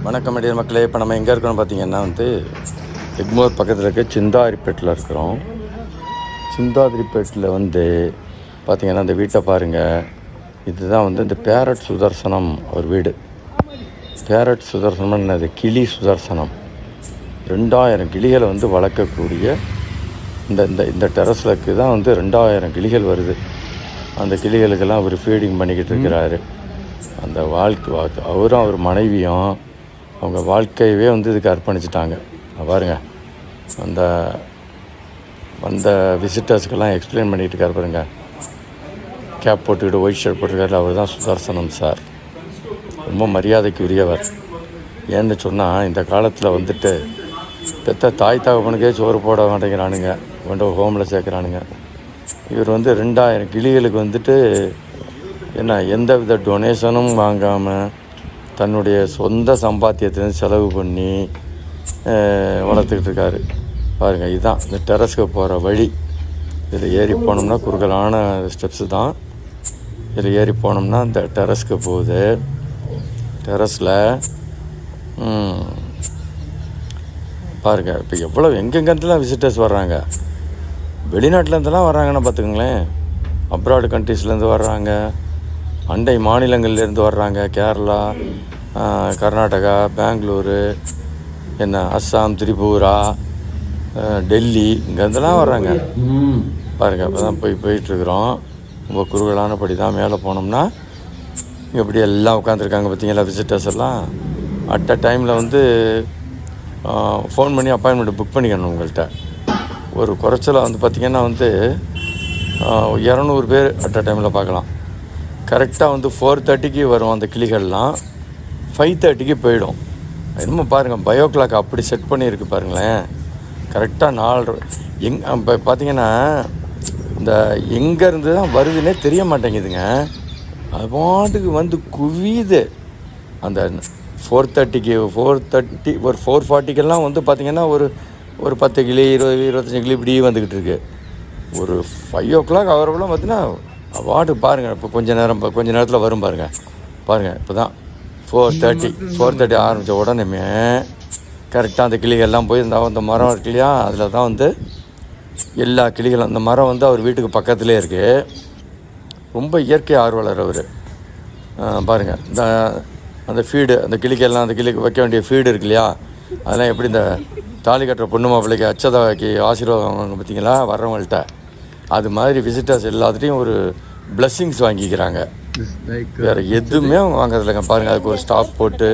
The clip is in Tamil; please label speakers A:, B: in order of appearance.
A: வணக்கம் மீடியா மக்களே. இப்போ நம்ம எங்கே இருக்கோம்னு பார்த்தீங்கன்னா எக்மோர் பக்கத்தில் இருக்க சிந்தாதிரிப்பேட்டில் இருக்கிறோம். சிந்தாதிரிப்பேட்டில் பார்த்திங்கன்னா இந்த வீட்டை பாருங்கள். இதுதான் இந்த பேரட் சுதர்சனம் ஒரு வீடு. பேரட் சுதர்சனம் என்னது? கிளி சுதர்சனம். 2000 கிளிகளை வளர்க்கக்கூடிய இந்த இந்த இந்த டெரஸுக்கு தான் 2000 கிளிகள் வருது. அந்த கிளிகளுக்கெல்லாம் அவர் ஃபீடிங் பண்ணிக்கிட்டு இருக்கிறாரு. அந்த அவரும் அவர் மனைவியும் அவங்க வாழ்க்கையவே இதுக்கு அர்ப்பணிச்சிட்டாங்க. பாருங்கள், வந்த விசிட்டர்ஸ்க்கெல்லாம் எக்ஸ்பிளைன் பண்ணிகிட்டு இருக்கார் பாருங்க. கேப் போட்டுக்கிட்டு ஒயிட் ஷர்ட் போட்டிருக்காரு. அவர் தான் சுதர்சனம் சார். ரொம்ப மரியாதைக்கு உரியவர். ஏன்னு சொன்னால் இந்த காலத்தில் பெத்த தாய் தகப்பனுக்கே சோறு போட மாட்டேங்கிறானுங்க, ஹோமில் சேர்க்குறானுங்க. இவர் 2000 கிளிகளுக்கு எந்த வித டொனேஷனும் வாங்காமல் தன்னுடைய சொந்த சம்பாத்தியத்திலேருந்து செலவு பண்ணி வளர்த்துக்கிட்டு இருக்காரு. பாருங்கள், இதுதான் இந்த டெரஸுக்கு போகிற வழி. இதில் ஏறி போனோம்னா குறுகலான ஸ்டெப்ஸு தான். இதில் ஏறி போனோம்னா இந்த டெரஸுக்கு போகுது. டெரஸில் பாருங்கள், இப்போ எவ்வளோ எங்கெங்கேருந்துலாம் விசிட்டர்ஸ் வர்றாங்க. வெளிநாட்டிலேருந்துலாம் வர்றாங்கன்னு பார்த்துக்கங்களேன். அப்ராடு கண்ட்ரீஸ்லேருந்து வர்றாங்க, அண்டை மாநிலங்கள்லேருந்து வர்றாங்க. கேரளா, கர்நாடகா, பெங்களூரு, அஸ்ஸாம், திரிபுரா, டெல்லி, இங்கேருந்துலாம் வர்றாங்க. பாருங்கள், அப்போ தான் போயிட்டுருக்குறோம். ரொம்ப குறுகலான படி தான். மேலே போனோம்னா இப்படி எல்லாம் உட்காந்துருக்காங்க பார்த்தீங்களா விசிட்டர்ஸ் எல்லாம். அட் அ டைமில் ஃபோன் பண்ணி அப்பாயின்மெண்ட் புக் பண்ணிக்கணும். உங்கள்கிட்ட ஒரு குறைச்சலாக பார்த்திங்கன்னா 200 பேர் அட் அ டைமில் பார்க்கலாம். கரெக்டாக 4:30க்கு வரும் அந்த கிளிகள்லாம். 5:30க்கு போயிடும். என்னமோ பாருங்கள், பயோ கிளாக் அப்படி செட் பண்ணியிருக்கு பாருங்களேன். கரெக்டாக 4 இப்போ பார்த்திங்கன்னா இந்த எங்கேருந்து தான் வருதுன்னே தெரிய மாட்டேங்குதுங்க. அது பாட்டுக்கு குவியுது. அந்த 4:30க்கு ஒரு 4:40க்கெல்லாம் பார்த்திங்கன்னா ஒரு 10 கிளி, 20-25 கிளி இப்படி வந்துக்கிட்டு இருக்கு. ஒரு 5 o'clock அவரெல்லாம் பார்த்தீங்கன்னா அவார்டு பாருங்கள். இப்போ கொஞ்ச நேரத்தில் வரும் பாருங்கள். இப்போ தான் 4:30 ஆரம்பித்த உடனே கரெக்டாக அந்த கிளிகள்லாம் போய் அந்த மரம் இருக்கு இல்லையா, அதில் தான் எல்லா கிளிகளும். அந்த மரம் அவர் வீட்டுக்கு பக்கத்துலேயே இருக்குது. ரொம்ப இயற்கை ஆர்வலர் அவர். பாருங்கள், அந்த ஃபீடு, அந்த கிளிக்கெல்லாம் அந்த கிளிக்கு வைக்க வேண்டிய ஃபீடு இருக்கு இல்லையா, அதெல்லாம் எப்படி இந்த தாலி கட்டுற பொண்ணு மாப்பிள்ளைக்கு அச்சதாக்கி ஆசீர்வாதம் வாங்க பார்த்தீங்களா வர்றவங்கள்ட்ட. அது மாதிரி விசிட்டர்ஸ் எல்லாத்துலேயும் ஒரு பிளெஸ்ஸிங்ஸ் வாங்கிக்கிறாங்க. வேறு எதுவுமே அவங்க வாங்குறதில்லைங்க. பாருங்கள், அதுக்கு ஒரு ஸ்டாஃப் போட்டு